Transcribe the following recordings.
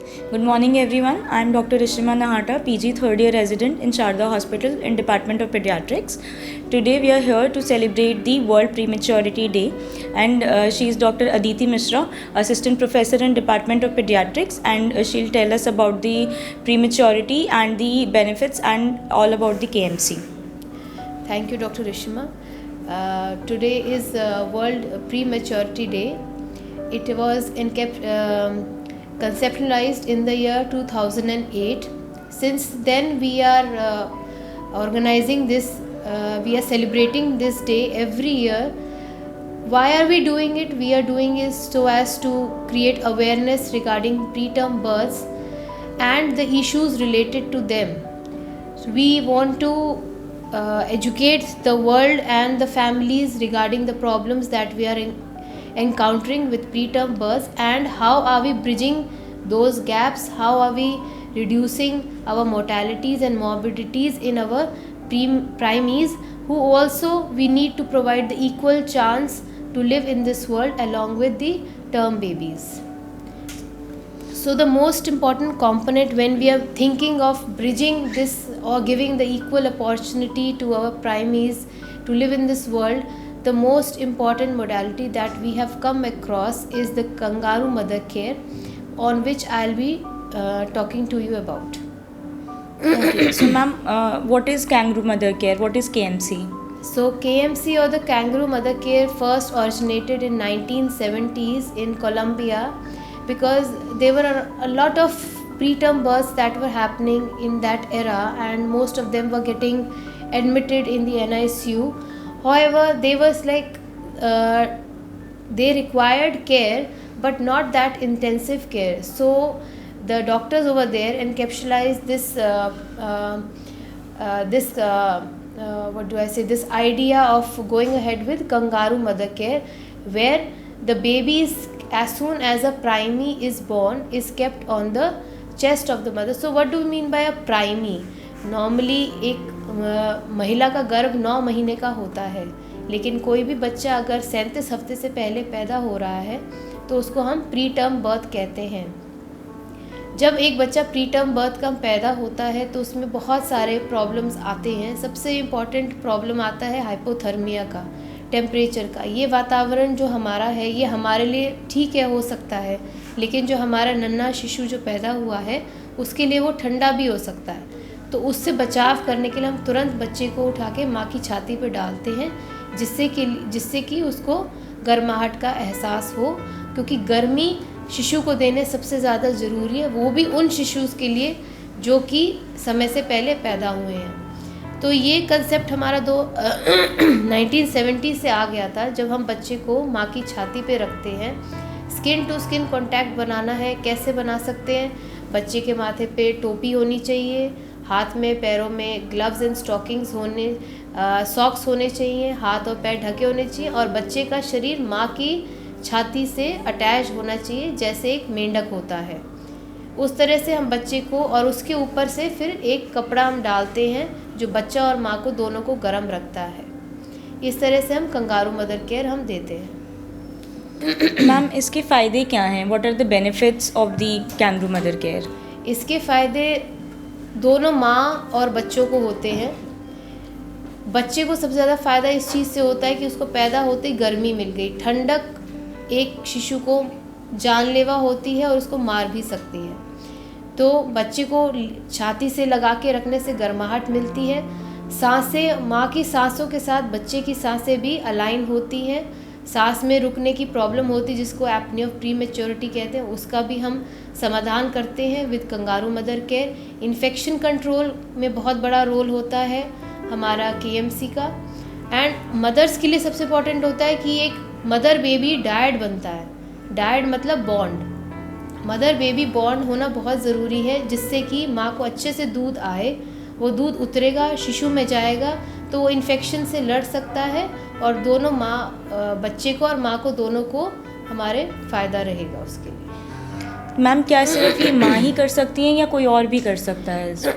Good morning, everyone. I am Dr. Rishima Nahata, PG third year resident in Sharda Hospital in Department of Pediatrics. Today we are here to celebrate the World Prematurity Day, and she is Dr. Aditi Mishra, Assistant Professor in Department of Pediatrics, and she'll tell us about the prematurity and the benefits and all about the KMC. Thank you, Dr. Rishima. Today is World Prematurity Day. It was conceptualized in the year 2008. Since then, we are organizing this, we are celebrating this day every year. Why are we doing it? We are doing it so as to create awareness regarding preterm births and the issues related to them. So we want to educate the world and the families regarding the problems that we are encountering with preterm births, and how are we bridging those gaps, how are we reducing our mortalities and morbidities in our preemies, who also we need to provide the equal chance to live in this world along with the term babies. So the most important component when we are thinking of bridging this or giving the equal opportunity to our preemies to live in this world, the most important modality that we have come across is the kangaroo mother care, on which I'll be talking to you about. Okay. So ma'am, what is kangaroo mother care? What is KMC? So KMC, or the kangaroo mother care, first originated in 1970s in Colombia, because there were a lot of preterm births that were happening in that era, and most of them were getting admitted in the NICU. However, they was like they required care, but not that intensive care. So the doctors over there encapsulized this this idea of going ahead with kangaroo mother care, where the babies, as soon as a preemie is born, is kept on the chest of the mother. So what do we mean by a preemie? Normally एक महिला का गर्भ 9 महीने का होता है, लेकिन कोई भी बच्चा अगर 37 हफ्ते से पहले पैदा हो रहा है तो उसको हम प्री टर्म बर्थ कहते हैं. जब एक बच्चा प्री टर्म बर्थ का पैदा होता है तो उसमें बहुत सारे प्रॉब्लम्स आते हैं. सबसे इम्पॉर्टेंट प्रॉब्लम आता है हाइपोथर्मिया का, टेम्परेचर का. ये वातावरण जो हमारा है ये हमारे लिए ठीक है, हो सकता है, लेकिन जो हमारा नन्हा शिशु जो पैदा हुआ है उसके लिए वो ठंडा भी हो सकता है. तो उससे बचाव करने के लिए हम तुरंत बच्चे को उठा के माँ की छाती पे डालते हैं, जिससे कि उसको गर्माहट का एहसास हो, क्योंकि गर्मी शिशु को देने सबसे ज़्यादा ज़रूरी है, वो भी उन शिशुज़ के लिए जो कि समय से पहले पैदा हुए हैं. तो ये कंसेप्ट हमारा 1970 से आ गया था, जब हम बच्चे को माँ की छाती पे रखते हैं. स्किन टू स्किन कांटेक्ट बनाना है. कैसे बना सकते हैं? बच्चे के माथे पे टोपी होनी चाहिए, हाथ में पैरों में ग्लव्स एंड स्टॉकिंग्स होने, सॉक्स होने चाहिए, हाथ और पैर ढके होने चाहिए, और बच्चे का शरीर माँ की छाती से अटैच होना चाहिए जैसे एक मेंढक होता है. उस तरह से हम बच्चे को, और उसके ऊपर से फिर एक कपड़ा हम डालते हैं जो बच्चा और माँ को दोनों को गर्म रखता है. इस तरह से हम कंगारू मदर केयर हम देते हैं. मैम, इसके फ़ायदे क्या हैं? What are the benefits of the kangaroo mother care? इसके फ़ायदे दोनों माँ और बच्चों को होते हैं. बच्चे को सबसे ज़्यादा फ़ायदा इस चीज़ से होता है कि उसको पैदा होते ही गर्मी मिल गई. ठंडक एक शिशु को जानलेवा होती है और उसको मार भी सकती है. तो बच्चे को छाती से लगा के रखने से गर्माहट मिलती है. सांसें, माँ की सांसों के साथ बच्चे की सांसें भी अलाइन होती हैं. सांस में रुकने की प्रॉब्लम होती है जिसको एपनी ऑफ प्रीमेच्योरिटी कहते हैं, उसका भी हम समाधान करते हैं with kangaroo mother care. Infection control में बहुत बड़ा रोल होता है हमारा केएमसी का. एंड मदर्स के लिए सबसे इम्पॉर्टेंट होता है कि एक मदर बेबी डायड बनता है. डायड मतलब बॉन्ड. मदर बेबी बॉन्ड होना बहुत ज़रूरी है, जिससे कि माँ को अच्छे से दूध आए. वो दूध उतरेगा, शिशु में जाएगा, तो वो इन्फेक्शन से लड़ सकता है, और दोनों माँ, बच्चे को और माँ को, दोनों को हमारे फ़ायदा रहेगा उसके लिए. मैम, क्या सिर्फ ये माँ ही कर सकती हैं या कोई और भी कर सकता है इसको?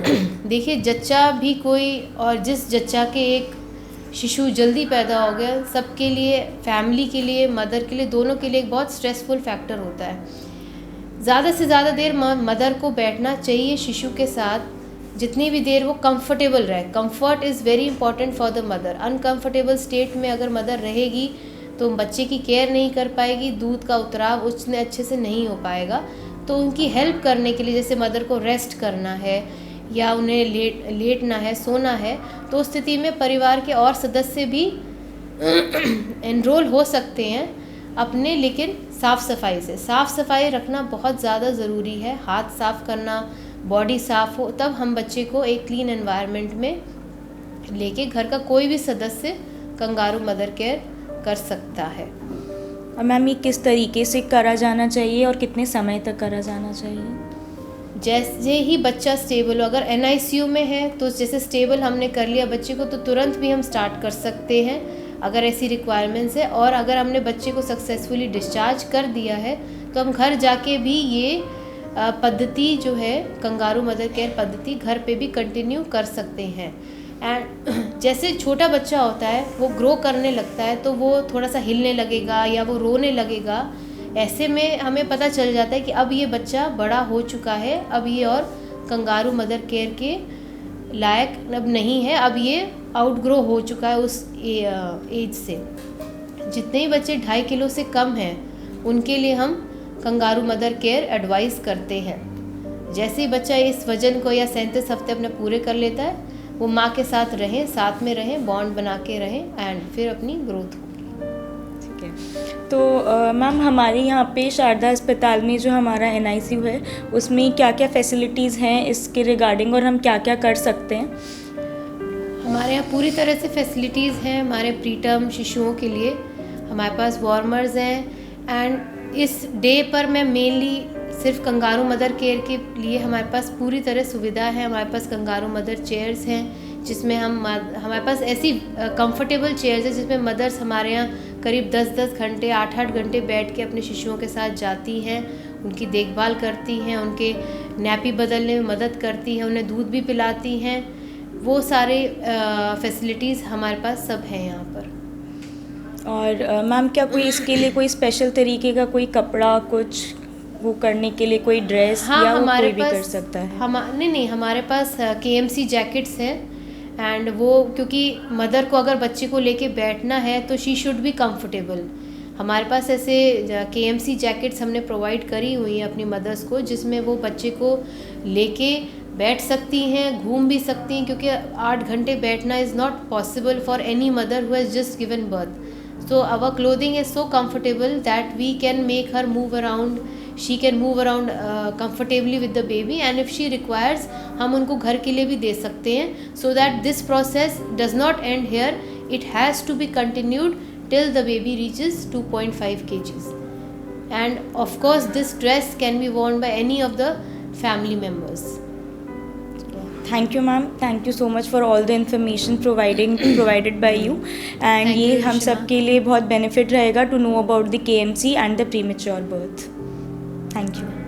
देखिए, जच्चा भी कोई, और जिस जच्चा के एक शिशु जल्दी पैदा हो गया, सबके लिए, फैमिली के लिए, मदर के लिए, दोनों के लिए एक बहुत स्ट्रेसफुल फैक्टर होता है. ज़्यादा से ज़्यादा देर मदर को बैठना चाहिए शिशु के साथ, जितनी भी देर वो कंफर्टेबल रहे. Comfort is very important for the mother. Uncomfortable state में अगर मदर रहेगी तो बच्चे की केयर नहीं कर पाएगी, दूध का उतराव उतने अच्छे से नहीं हो पाएगा. तो उनकी हेल्प करने के लिए, जैसे मदर को रेस्ट करना है या उन्हें लेटना है, सोना है, तो उस स्थिति में परिवार के और सदस्य भी एनरोल हो सकते हैं अपने, लेकिन साफ़ सफाई रखना बहुत ज़्यादा ज़रूरी है. हाथ साफ़ करना, बॉडी साफ़ हो, तब हम बच्चे को एक क्लीन एनवायरनमेंट में लेके घर का कोई भी सदस्य कंगारू मदर केयर कर सकता है. और मैम ये किस तरीके से करा जाना चाहिए और कितने समय तक करा जाना चाहिए? जैसे ही बच्चा स्टेबल हो, अगर NICU में है तो जैसे स्टेबल हमने कर लिया बच्चे को, तो तुरंत भी हम स्टार्ट कर सकते हैं अगर ऐसी रिक्वायरमेंट्स है. और अगर हमने बच्चे को सक्सेसफुली डिस्चार्ज कर दिया है तो हम घर जाके भी ये पद्धति जो है कंगारू मदर केयर पद्धति घर पे भी कंटिन्यू कर सकते हैं. एंड जैसे छोटा बच्चा होता है वो ग्रो करने लगता है, तो वो थोड़ा सा हिलने लगेगा या वो रोने लगेगा. ऐसे में हमें पता चल जाता है कि अब ये बच्चा बड़ा हो चुका है, अब ये और कंगारू मदर केयर के लायक अब नहीं है, अब ये आउटग्रो हो चुका है उस एज से. जितने ही बच्चे 2.5 किलो से कम हैं उनके लिए हम कंगारू मदर केयर एडवाइस करते हैं. जैसे ही बच्चा इस वजन को या 37 हफ्ते अपने पूरे कर लेता है, वो माँ के साथ रहें, साथ में रहें, बॉन्ड बना के रहें एंड फिर अपनी ग्रोथ होगी. ठीक है. तो मैम हमारे यहाँ पे शारदा अस्पताल में जो हमारा NICU है उसमें क्या क्या फैसिलिटीज़ हैं इसके रिगार्डिंग, और हम क्या क्या कर सकते हैं? हमारे यहाँ पूरी तरह से फैसिलिटीज़ हैं. हमारे प्रीटर्म शिशुओं के लिए हमारे पास वार्मर्स हैं. एंड इस डे पर मैं मेनली सिर्फ कंगारू मदर केयर के लिए हमारे पास पूरी तरह सुविधा है. हमारे पास कंगारू मदर चेयर्स हैं जिसमें हमारे पास ऐसी कंफर्टेबल चेयर्स हैं जिसमें मदर्स हमारे यहाँ करीब 10-10 घंटे 8-8 घंटे बैठ के अपने शिशुओं के साथ जाती हैं, उनकी देखभाल करती हैं, उनके नैपी बदलने में मदद करती हैं, उन्हें दूध भी पिलाती हैं. वो सारे फैसिलिटीज़ हमारे पास सब हैं यहाँ पर. और मैम क्या कोई इसके लिए कोई स्पेशल तरीके का कोई कपड़ा कुछ वो करने के लिए कोई ड्रेस? हाँ, या वो हमारे कोई भी कर सकता है? नहीं, हमारे पास KMC जैकेट्स हैं. एंड वो क्योंकि मदर को अगर बच्चे को लेके बैठना है तो शी शुड बी कंफर्टेबल. हमारे पास ऐसे KMC जैकेट्स हमने प्रोवाइड करी हुई हैं अपनी मदर्स को, जिसमें वो बच्चे को लेके बैठ सकती हैं, घूम भी सकती हैं, क्योंकि 8 घंटे बैठना is not possible for any mother who has just given birth. So our clothing is so comfortable that we can make her move around. She can move around comfortably with the baby, and if she requires, हम उनको घर के लिए भी दे सकते हैं. So that this process does not end here. It has to be continued till the baby reaches 2.5 kgs. And of course, this dress can be worn by any of the family members. Thank you ma'am, thank you so much for all the information provided by you. And ये हम सब के लिए बहुत benefit रहेगा to know about the KMC and the premature birth. Thank you.